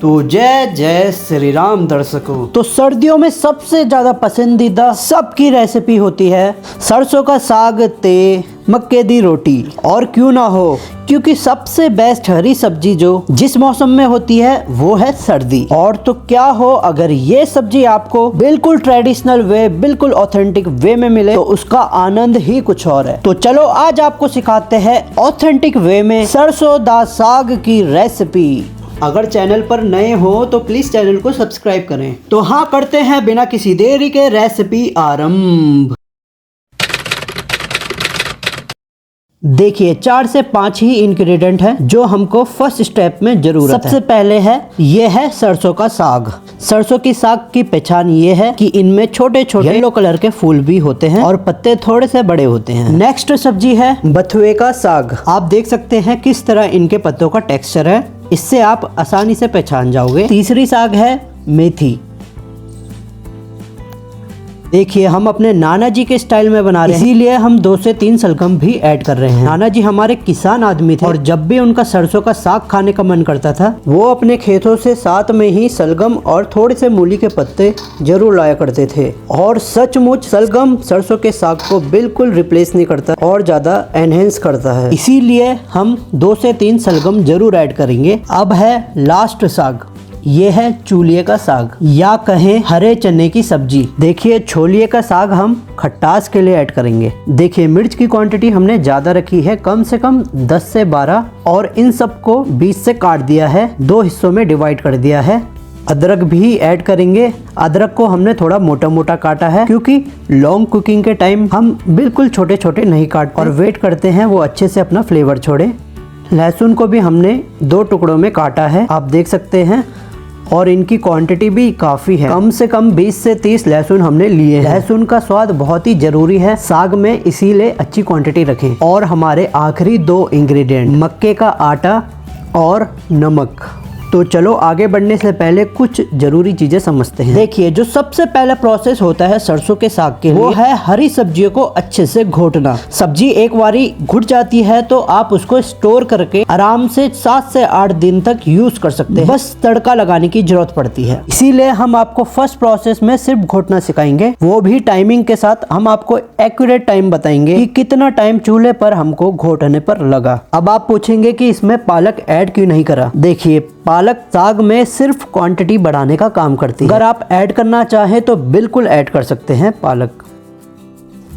तो जय जय श्री राम दर्शकों। तो सर्दियों में सबसे ज़्यादा पसंदीदा सबकी रेसिपी होती है सरसों का साग ते मक्के दी रोटी। और क्यों ना हो, क्योंकि सबसे बेस्ट हरी सब्जी जो जिस मौसम में होती है वो है सर्दी। और तो क्या हो, अगर ये सब्जी आपको बिल्कुल ट्रेडिशनल वे, बिल्कुल ऑथेंटिक वे में मिले तो उसका आनंद ही कुछ और है। तो चलो आज आपको सिखाते हैं ऑथेंटिक वे में सरसों दा साग की रेसिपी। अगर चैनल पर नए हो तो प्लीज चैनल को सब्सक्राइब करें। तो हाँ, करते हैं बिना किसी देरी के रेसिपी आरंभ। देखिए 4 से 5 ही इंग्रेडिएंट हैं जो हमको फर्स्ट स्टेप में जरूरत है। सबसे पहले है ये है सरसों का साग। सरसों की साग की पहचान ये है कि इनमें छोटे छोटे येलो कलर के फूल भी होते हैं और पत्ते थोड़े से बड़े होते हैं। नेक्स्ट सब्जी है बथुए का साग। आप देख सकते हैं किस तरह इनके पत्तों का टेक्सचर है, इससे आप आसानी से पहचान जाओगे। तीसरी साग है मेथी। देखिए हम अपने नाना जी के स्टाइल में बना रहे हैं, इसीलिए हम 2 से 3 सलगम भी ऐड कर रहे हैं। नाना जी हमारे किसान आदमी थे और जब भी उनका सरसों का साग खाने का मन करता था वो अपने खेतों से साथ में ही सलगम और थोड़े से मूली के पत्ते जरूर लाया करते थे। और सचमुच सलगम सरसों के साग को बिल्कुल रिप्लेस नहीं करता और ज्यादा एनहेंस करता है, इसीलिए हम 2 से 3 सलगम जरूर ऐड करेंगे। अब है लास्ट साग, ये है चूलिए का साग या कहें हरे चने की सब्जी। देखिए छोलिए का साग हम खट्टास के लिए ऐड करेंगे। देखिए मिर्च की क्वांटिटी हमने ज्यादा रखी है, कम से कम 10 से 12, और इन सबको बीच से काट दिया है, 2 हिस्सों में डिवाइड कर दिया है। अदरक भी ऐड करेंगे। अदरक को हमने थोड़ा मोटा मोटा काटा है क्योंकि लॉन्ग कुकिंग के टाइम हम बिल्कुल छोटे छोटे नहीं काटते और वेट करते हैं वो अच्छे से अपना फ्लेवर छोड़े। लहसुन को भी हमने 2 टुकड़ों में काटा है, आप देख सकते हैं, और इनकी क्वांटिटी भी काफ़ी है, कम से कम 20 से 30 लहसुन हमने लिए हैं। लहसुन का स्वाद बहुत ही जरूरी है साग में, इसीलिए अच्छी क्वांटिटी रखें। और हमारे आखिरी 2 इंग्रेडिएंट मक्के का आटा और नमक। तो चलो आगे बढ़ने से पहले कुछ जरूरी चीजें समझते हैं। देखिए जो सबसे पहला प्रोसेस होता है सरसों के साग के लिए वो है हरी सब्जियों को अच्छे से घोटना। सब्जी एक बारी घुट जाती है तो आप उसको स्टोर करके आराम से 7 से 8 दिन तक यूज कर सकते हैं, बस तड़का लगाने की जरूरत पड़ती है। इसीलिए हम आपको फर्स्ट प्रोसेस में सिर्फ घोटना सिखाएंगे, वो भी टाइमिंग के साथ। हम आपको एक्यूरेट टाइम बताएंगे कि कितना टाइम चूल्हे पर हमको घोटने पर लगा। अब आप पूछेंगे कि इसमें पालक ऐड क्यों नहीं करा। देखिए पालक साग में सिर्फ क्वांटिटी बढ़ाने का काम करती है, अगर आप ऐड करना चाहें तो बिल्कुल ऐड कर सकते हैं पालक।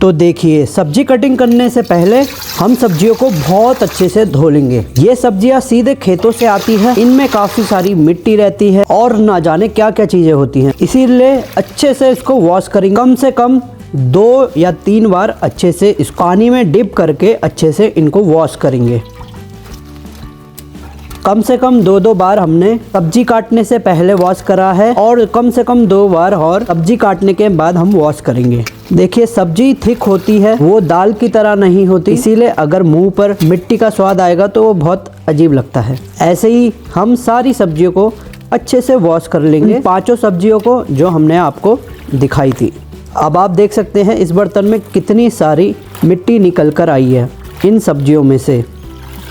तो देखिए सब्जी कटिंग करने से पहले हम सब्जियों को बहुत अच्छे से धो लेंगे। ये सब्जियां सीधे खेतों से आती है, इनमें काफी सारी मिट्टी रहती है और ना जाने क्या क्या चीजें होती हैं, इसीलिए अच्छे से इसको वॉश करेंगे। कम से कम 2 या 3 बार अच्छे से इस पानी में डिप करके अच्छे से इनको वॉश करेंगे। कम से कम 2-2 बार हमने सब्जी काटने से पहले वॉश करा है और कम से कम 2 बार और सब्जी काटने के बाद हम वॉश करेंगे। देखिए सब्जी थिक होती है, वो दाल की तरह नहीं होती, इसीलिए अगर मुंह पर मिट्टी का स्वाद आएगा तो वो बहुत अजीब लगता है। ऐसे ही हम सारी सब्जियों को अच्छे से वॉश कर लेंगे, 5 सब्जियों को जो हमने आपको दिखाई थी। अब आप देख सकते हैं इस बर्तन में कितनी सारी मिट्टी निकल कर आई है इन सब्जियों में से,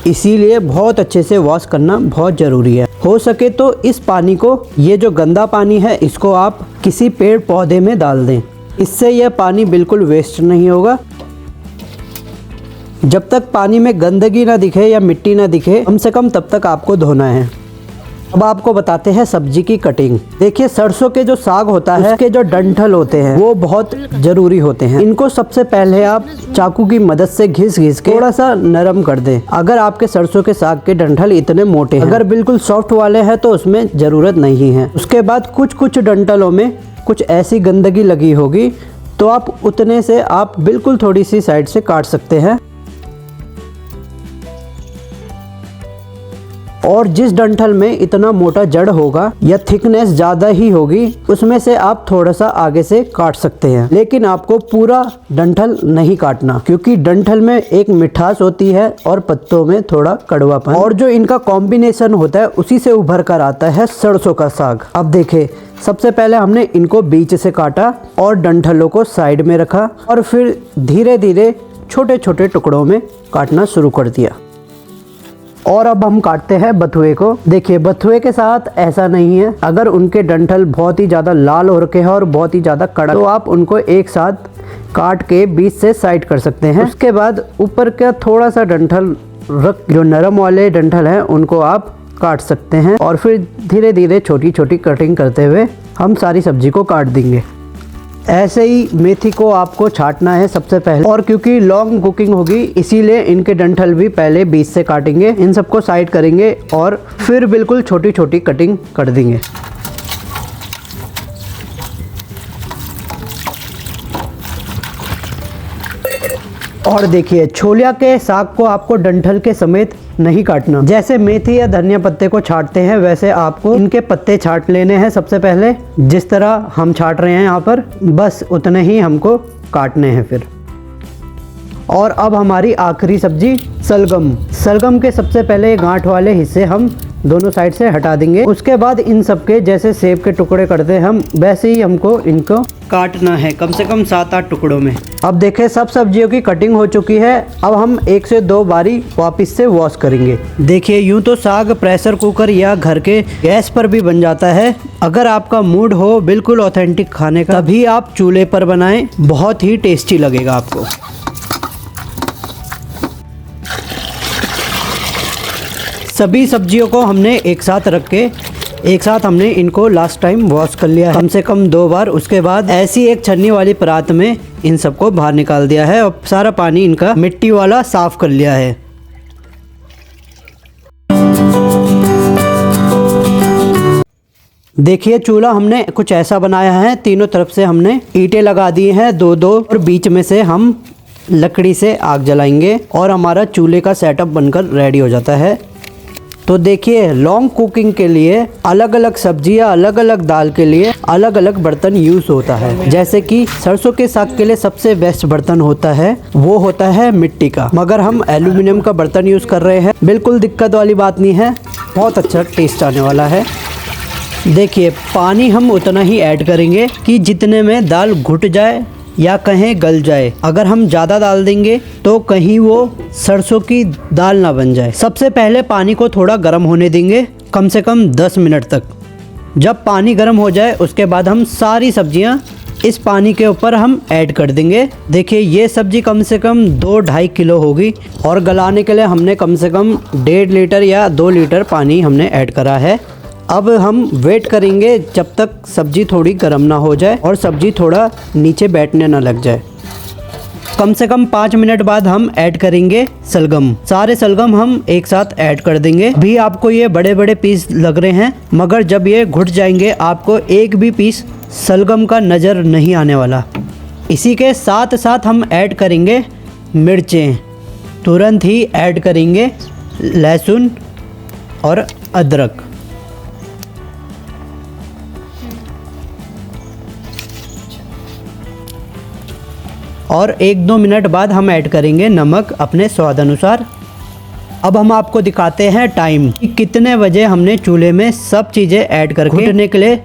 इसीलिए बहुत अच्छे से वॉश करना बहुत ज़रूरी है। हो सके तो इस पानी को, ये जो गंदा पानी है, इसको आप किसी पेड़ पौधे में डाल दें, इससे यह पानी बिल्कुल वेस्ट नहीं होगा। जब तक पानी में गंदगी ना दिखे या मिट्टी ना दिखे, कम से कम तब तक आपको धोना है। अब आपको बताते हैं सब्जी की कटिंग। देखिए सरसों के जो साग होता है उसके जो डंठल होते हैं वो बहुत जरूरी होते हैं। इनको सबसे पहले आप चाकू की मदद से घिस के थोड़ा सा नरम कर दें। अगर आपके सरसों के साग के डंठल इतने मोटे हैं, अगर बिल्कुल सॉफ्ट वाले हैं तो उसमें जरूरत नहीं है। उसके बाद कुछ डंठलों में कुछ ऐसी गंदगी लगी होगी तो आप उतने से आप बिल्कुल थोड़ी सी साइड से काट सकते हैं। और जिस डंठल में इतना मोटा जड़ होगा या थिकनेस ज़्यादा ही होगी उसमें से आप थोड़ा सा आगे से काट सकते हैं, लेकिन आपको पूरा डंठल नहीं काटना क्योंकि डंठल में एक मिठास होती है और पत्तों में थोड़ा कड़वापन, और जो इनका कॉम्बिनेशन होता है उसी से उभर कर आता है सरसों का साग। अब देखें सबसे पहले हमने इनको बीच से काटा और डंठलों को साइड में रखा और फिर धीरे धीरे छोटे छोटे टुकड़ों में काटना शुरू कर दिया। और अब हम काटते हैं बथुए को। देखिए बथुए के साथ ऐसा नहीं है, अगर उनके डंठल बहुत ही ज़्यादा लाल हो रखे हैं और बहुत ही ज़्यादा कड़क, तो आप उनको एक साथ काट के बीच से साइड कर सकते हैं। उसके बाद ऊपर का थोड़ा सा डंठल रख, जो नरम वाले डंठल हैं उनको आप काट सकते हैं और फिर धीरे धीरे छोटी छोटी कटिंग करते हुए हम सारी सब्जी को काट देंगे। ऐसे ही मेथी को आपको छांटना है सबसे पहले, और क्योंकि लॉन्ग कुकिंग होगी इसीलिए इनके डंठल भी पहले बीच से काटेंगे। इन सबको साइड करेंगे और फिर बिल्कुल छोटी छोटी कटिंग कर देंगे। और देखिए छोलिया के साग को आपको डंठल के समेत नहीं काटना। जैसे मेथी या धनिया पत्ते को छांटते हैं वैसे आपको इनके पत्ते छांट लेने हैं सबसे पहले, जिस तरह हम छांट रहे हैं यहाँ पर, बस उतने ही हमको काटने हैं फिर। और अब हमारी आखिरी सब्जी सलगम। सलगम के सबसे पहले गांठ वाले हिस्से हम दोनों साइड से हटा देंगे। उसके बाद इन सबके जैसे सेब के टुकड़े करते हैं हम, वैसे ही हमको इनको काटना है कम से कम 7-8 टुकड़ों में। अब देखें सब सब्जियों की कटिंग हो चुकी है। अब हम 1 से 2 बारी वापस से वॉश करेंगे। देखिए यूँ तो साग प्रेशर कुकर या घर के गैस पर भी बन जाता है। अगर आपका मूड हो बिल्कुल ऑथेंटिक खाने का, तभी आप चूल्हे पर बनाएं, बहुत ही टेस्टी लगेगा आपको। सभी सब्जियों को हमने एक साथ रख के हमने इनको लास्ट टाइम वॉश कर लिया है कम से कम 2 बार। उसके बाद ऐसी एक छन्नी वाली परात में इन सबको बाहर निकाल दिया है और सारा पानी इनका मिट्टी वाला साफ कर लिया है। देखिए चूल्हा हमने कुछ ऐसा बनाया है, तीनों तरफ से हमने ईंटें लगा दी हैं 2-2, और बीच में से हम लकड़ी से आग जलाएंगे और हमारा चूल्हे का सेटअप बनकर रेडी हो जाता है। तो देखिए लॉन्ग कुकिंग के लिए अलग अलग सब्जी या अलग अलग दाल के लिए अलग अलग बर्तन यूज़ होता है। जैसे कि सरसों के साग के लिए सबसे बेस्ट बर्तन होता है वो होता है मिट्टी का, मगर हम एल्यूमिनियम का बर्तन यूज़ कर रहे हैं। बिल्कुल दिक्कत वाली बात नहीं है, बहुत अच्छा टेस्ट आने वाला है। देखिए पानी हम उतना ही ऐड करेंगे कि जितने में दाल घुट जाए या कहीं गल जाए। अगर हम ज़्यादा डाल देंगे तो कहीं वो सरसों की दाल ना बन जाए। सबसे पहले पानी को थोड़ा गर्म होने देंगे, कम से कम 10 मिनट तक। जब पानी गर्म हो जाए उसके बाद हम सारी सब्जियां इस पानी के ऊपर हम ऐड कर देंगे। देखिए ये सब्जी कम से कम 2-2.5 किलो होगी और गलाने के लिए हमने कम से कम 1.5 लीटर या 2 लीटर पानी हमने ऐड करा है। अब हम वेट करेंगे जब तक सब्जी थोड़ी गर्म ना हो जाए और सब्जी थोड़ा नीचे बैठने ना लग जाए। कम से कम 5 मिनट बाद हम ऐड करेंगे सलगम। सारे सलगम हम एक साथ ऐड कर देंगे। अभी आपको ये बड़े बड़े पीस लग रहे हैं, मगर जब ये घुट जाएंगे आपको एक भी पीस सलगम का नज़र नहीं आने वाला। इसी के साथ साथ हम ऐड करेंगे मिर्चें, तुरंत ही ऐड करेंगे लहसुन और अदरक। और 1-2 मिनट बाद हम ऐड करेंगे नमक अपने स्वाद अनुसार। अब हम आपको दिखाते हैं टाइम कि कितने बजे हमने चूल्हे में सब चीज़ें ऐड करके घुटने के लिए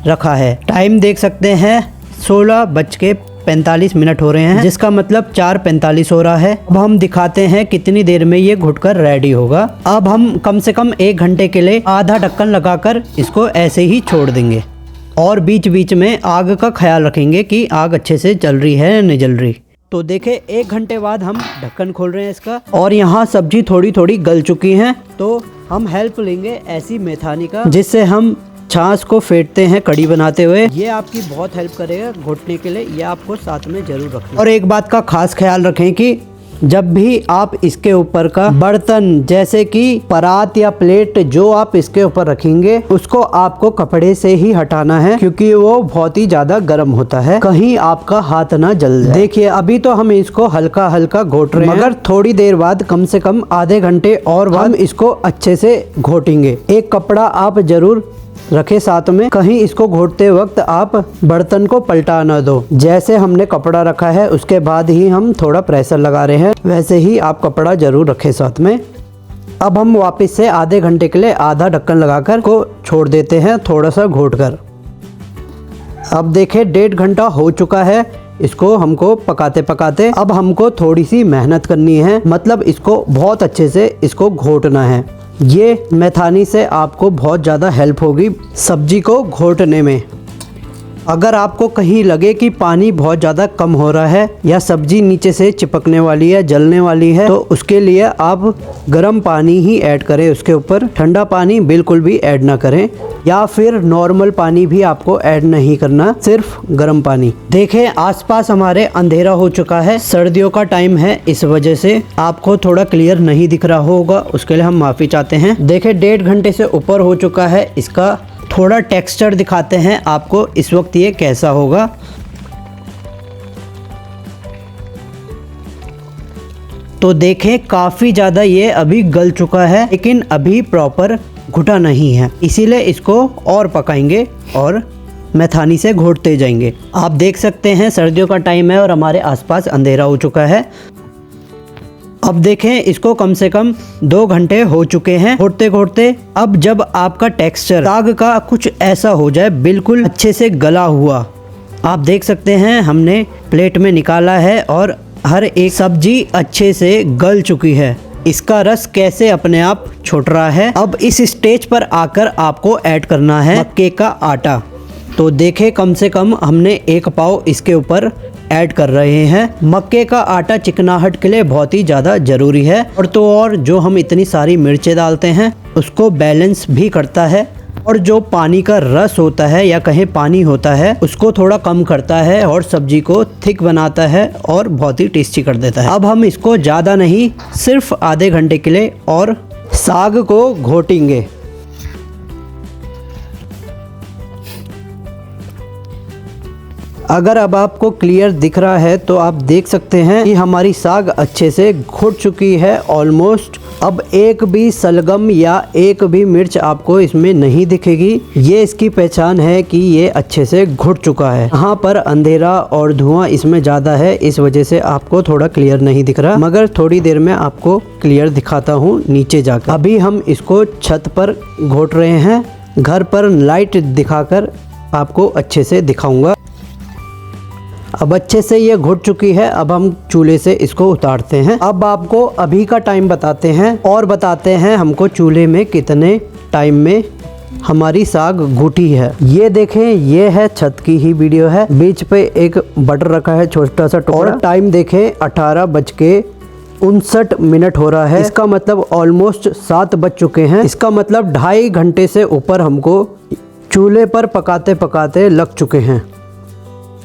रखा है। टाइम देख सकते हैं 16:45 हो रहे हैं, जिसका मतलब 4:45 हो रहा है। अब हम दिखाते हैं कितनी देर में ये घुटकर रेडी होगा। अब हम कम से कम 1 घंटे के लिए आधा ढक्कन लगाकर इसको ऐसे ही छोड़ देंगे और बीच बीच में आग का ख्याल रखेंगे कि आग अच्छे से जल रही है या नहीं जल रही। तो देखें 1 घंटे बाद हम ढक्कन खोल रहे हैं इसका, और यहाँ सब्जी थोड़ी थोड़ी गल चुकी हैं। तो हम हेल्प लेंगे ऐसी मेथानी का, जिससे हम छाछ को फेंटते हैं कड़ी बनाते हुए। ये आपकी बहुत हेल्प करेगा घोटने के लिए, ये आपको साथ में जरूर रखें। और एक बात का खास ख्याल रखें कि जब भी आप इसके ऊपर का बर्तन जैसे कि परात या प्लेट जो आप इसके ऊपर रखेंगे उसको आपको कपड़े से ही हटाना है, क्योंकि वो बहुत ही ज्यादा गर्म होता है, कहीं आपका हाथ ना जल जाए। देखिए अभी तो हम इसको हल्का हल्का घोट रहे हैं, मगर थोड़ी देर बाद कम से कम आधे घंटे और बाद हम इसको अच्छे से घोटेंगे। एक कपड़ा आप जरूर रखे साथ में, कहीं इसको घोटते वक्त आप बर्तन को पलटा ना दो। जैसे हमने कपड़ा रखा है उसके बाद ही हम थोड़ा प्रेशर लगा रहे हैं, वैसे ही आप कपड़ा जरूर रखें साथ में। अब हम वापस से आधे घंटे के लिए आधा ढक्कन लगाकर को छोड़ देते हैं थोड़ा सा घोट कर। अब देखें 1.5 घंटा हो चुका है। इसको हमको पकाते पकाते अब हमको थोड़ी सी मेहनत करनी है, मतलब इसको बहुत अच्छे से इसको घोटना है। ये मैथानी से आपको बहुत ज़्यादा हेल्प होगी सब्जी को घोटने में। अगर आपको कहीं लगे कि पानी बहुत ज़्यादा कम हो रहा है या सब्जी नीचे से चिपकने वाली है, जलने वाली है, तो उसके लिए आप गर्म पानी ही ऐड करें उसके ऊपर। ठंडा पानी बिल्कुल भी ऐड ना करें, या फिर नॉर्मल पानी भी आपको ऐड नहीं करना, सिर्फ गर्म पानी। देखें आसपास हमारे अंधेरा हो चुका है, सर्दियों का टाइम है, इस वजह से आपको थोड़ा क्लियर नहीं दिख रहा होगा, उसके लिए हम माफ़ी चाहते हैं। देखें 1.5 घंटे से ऊपर हो चुका है। इसका थोड़ा टेक्सचर दिखाते हैं आपको इस वक्त ये कैसा होगा। तो देखें काफ़ी ज़्यादा ये अभी गल चुका है, लेकिन अभी प्रॉपर घुटा नहीं है, इसीलिए इसको और पकाएंगे और मैथानी से घोटते जाएंगे। आप देख सकते हैं सर्दियों का टाइम है और हमारे आसपास अंधेरा हो चुका है। अब देखें इसको कम से कम 2 घंटे हो चुके हैं घोटते घोटते। अब जब आपका टेक्सचर साग का कुछ ऐसा हो जाए, बिल्कुल अच्छे से गला हुआ, आप देख सकते हैं हमने प्लेट में निकाला है और हर एक सब्जी अच्छे से गल चुकी है। इसका रस कैसे अपने आप छूट रहा है। अब इस स्टेज पर आकर आपको ऐड करना है मक्के का आटा। तो देखें कम से कम हमने 1 पाव इसके ऊपर ऐड कर रहे हैं। मक्के का आटा चिकनाहट के लिए बहुत ही ज़्यादा ज़रूरी है, और तो और जो हम इतनी सारी मिर्चें डालते हैं उसको बैलेंस भी करता है, और जो पानी का रस होता है या कहीं पानी होता है उसको थोड़ा कम करता है और सब्जी को थिक बनाता है और बहुत ही टेस्टी कर देता है। अब हम इसको ज़्यादा नहीं, सिर्फ आधे घंटे के लिए और साग को घोटेंगे। अगर अब आपको क्लियर दिख रहा है तो आप देख सकते हैं कि हमारी साग अच्छे से घुट चुकी है ऑलमोस्ट। अब एक भी सलगम या एक भी मिर्च आपको इसमें नहीं दिखेगी। ये इसकी पहचान है कि ये अच्छे से घुट चुका है। यहाँ पर अंधेरा और धुआं इसमें ज़्यादा है, इस वजह से आपको थोड़ा क्लियर नहीं दिख रहा, मगर थोड़ी देर में आपको क्लियर दिखाता हूँ नीचे जाकर। अभी हम इसको छत पर घोट रहे हैं, घर पर लाइट दिखाकर आपको अच्छे से दिखाऊंगा। अब अच्छे से ये घुट चुकी है। अब हम चूल्हे से इसको उतारते हैं। अब आपको अभी का टाइम बताते हैं और बताते हैं हमको चूल्हे में कितने टाइम में हमारी साग घुटी है। ये देखें, ये है छत की ही वीडियो है। बीच पे एक बटर रखा है छोटा सा टुकड़ा। और टाइम देखें 18:59 हो रहा है। इसका मतलब ऑलमोस्ट 7 बज चुके हैं। इसका मतलब 2.5 घंटे से ऊपर हमको चूल्हे पर पकाते पकाते लग चुके हैं।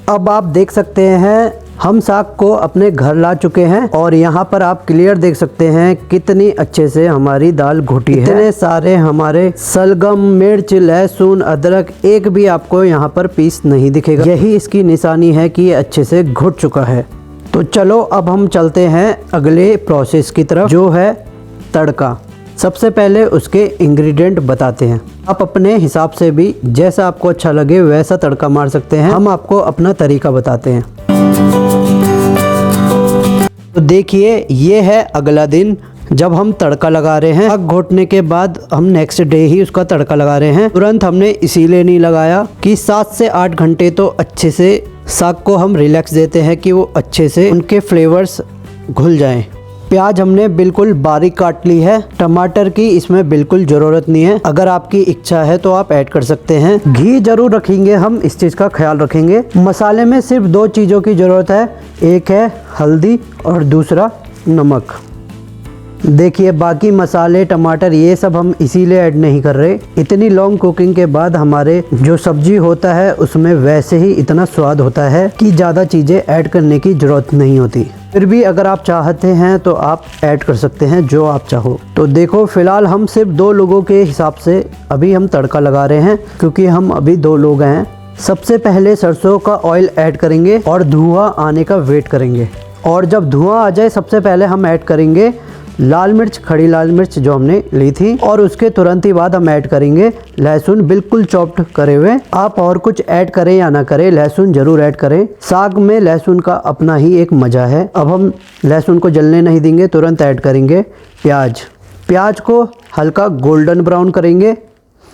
अब आप देख सकते हैं हम साग को अपने घर ला चुके हैं, और यहाँ पर आप क्लियर देख सकते हैं कितनी अच्छे से हमारी दाल घुटी है। इतने सारे हमारे सलगम, मिर्च, लहसुन, अदरक एक भी आपको यहाँ पर पीस नहीं दिखेगा। यही इसकी निशानी है कि ये अच्छे से घुट चुका है। तो चलो अब हम चलते हैं अगले प्रोसेस की तरफ, जो है तड़का। सबसे पहले उसके इंग्रेडिएंट बताते हैं। आप अपने हिसाब से भी जैसा आपको अच्छा लगे वैसा तड़का मार सकते हैं। हम आपको अपना तरीका बताते हैं। तो देखिए ये है अगला दिन जब हम तड़का लगा रहे हैं। साग घोटने के बाद हम नेक्स्ट डे ही उसका तड़का लगा रहे हैं। तुरंत हमने इसीलिए नहीं लगाया कि 7 से 8 घंटे तो अच्छे से साग को हम रिलैक्स देते हैं कि वो अच्छे से उनके फ्लेवर्स घुल जाएं। प्याज हमने बिल्कुल बारीक काट ली है। टमाटर की इसमें बिल्कुल ज़रूरत नहीं है, अगर आपकी इच्छा है तो आप ऐड कर सकते हैं। घी जरूर रखेंगे, हम इस चीज़ का ख्याल रखेंगे। मसाले में सिर्फ 2 चीज़ों की ज़रूरत है, एक है हल्दी और दूसरा नमक। देखिए बाकी मसाले, टमाटर, ये सब हम इसीलिए ऐड नहीं कर रहे। इतनी लॉन्ग कुकिंग के बाद हमारे जो सब्जी होता है उसमें वैसे ही इतना स्वाद होता है कि ज़्यादा चीज़ें ऐड करने की ज़रूरत नहीं होती। फिर भी अगर आप चाहते हैं तो आप ऐड कर सकते हैं जो आप चाहो। तो देखो फिलहाल हम सिर्फ 2 लोगों के हिसाब से अभी हम तड़का लगा रहे हैं, क्योंकि हम अभी 2 लोग हैं। सबसे पहले सरसों का ऑयल ऐड करेंगे और धुआं आने का वेट करेंगे, और जब धुआं आ जाए सबसे पहले हम ऐड करेंगे लाल मिर्च, खड़ी लाल मिर्च जो हमने ली थी, और उसके तुरंत ही बाद हम ऐड करेंगे लहसुन बिल्कुल चॉप्ड करे हुए। आप और कुछ ऐड करें या ना करें, लहसुन जरूर ऐड करें। साग में लहसुन का अपना ही एक मज़ा है। अब हम लहसुन को जलने नहीं देंगे, तुरंत ऐड करेंगे प्याज। प्याज को हल्का गोल्डन ब्राउन करेंगे,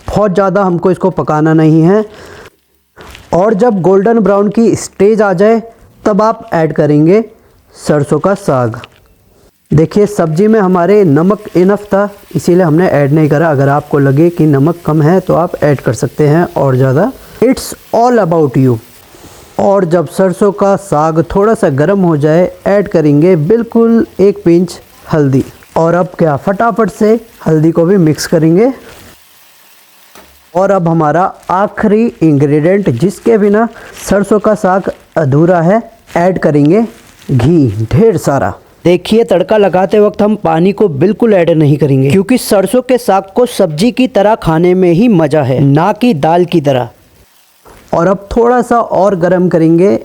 बहुत ज़्यादा हमको इसको पकाना नहीं है। और जब गोल्डन ब्राउन की स्टेज आ जाए तब आप ऐड करेंगे सरसों का साग। देखिए सब्जी में हमारे नमक इनफ था, इसीलिए हमने ऐड नहीं करा। अगर आपको लगे कि नमक कम है तो आप ऐड कर सकते हैं और ज़्यादा। It's all about you. और जब सरसों का साग थोड़ा सा गर्म हो जाए, ऐड करेंगे बिल्कुल 1 पिंच हल्दी। और अब क्या, फटाफट से हल्दी को भी मिक्स करेंगे। और अब हमारा आखिरी इंग्रेडिएंट, जिसके बिना सरसों का साग अधूरा है, ऐड करेंगे घी, ढेर सारा। देखिए तड़का लगाते वक्त हम पानी को बिल्कुल ऐड नहीं करेंगे, क्योंकि सरसों के साग को सब्जी की तरह खाने में ही मज़ा है, ना कि दाल की तरह। और अब थोड़ा सा और गरम करेंगे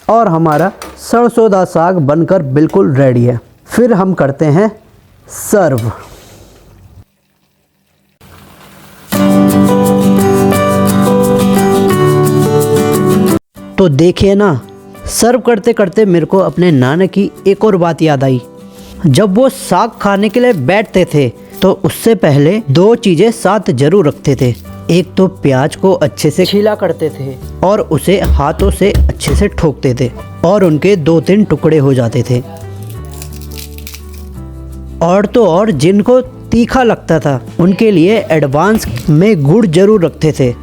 और हमारा सरसों दा साग बनकर बिल्कुल रेडी है। फिर हम करते हैं सर्व। तो देखिए ना, सर्व करते करते मेरे को अपने नाना की एक और बात याद आई। जब वो साग खाने के लिए बैठते थे तो उससे पहले 2 चीज़ें साथ जरूर रखते थे। एक तो प्याज को अच्छे से छीला करते थे और उसे हाथों से अच्छे से ठोकते थे और उनके 2-3 टुकड़े हो जाते थे। और तो और जिनको तीखा लगता था उनके लिए एडवांस में गुड़ जरूर रखते थे।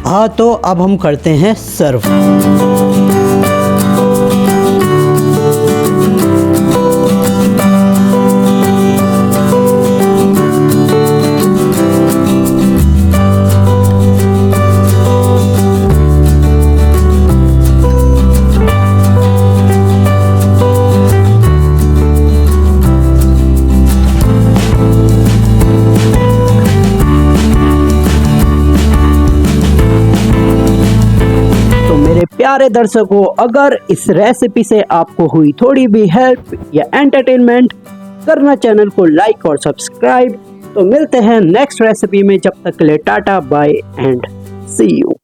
हाँ, तो अब हम करते हैं सर्व। प्यारे दर्शकों, अगर इस रेसिपी से आपको हुई थोड़ी भी हेल्प या एंटरटेनमेंट, करना चैनल को लाइक और सब्सक्राइब। तो मिलते हैं नेक्स्ट रेसिपी में, जब तक के लिए tata bye and see you.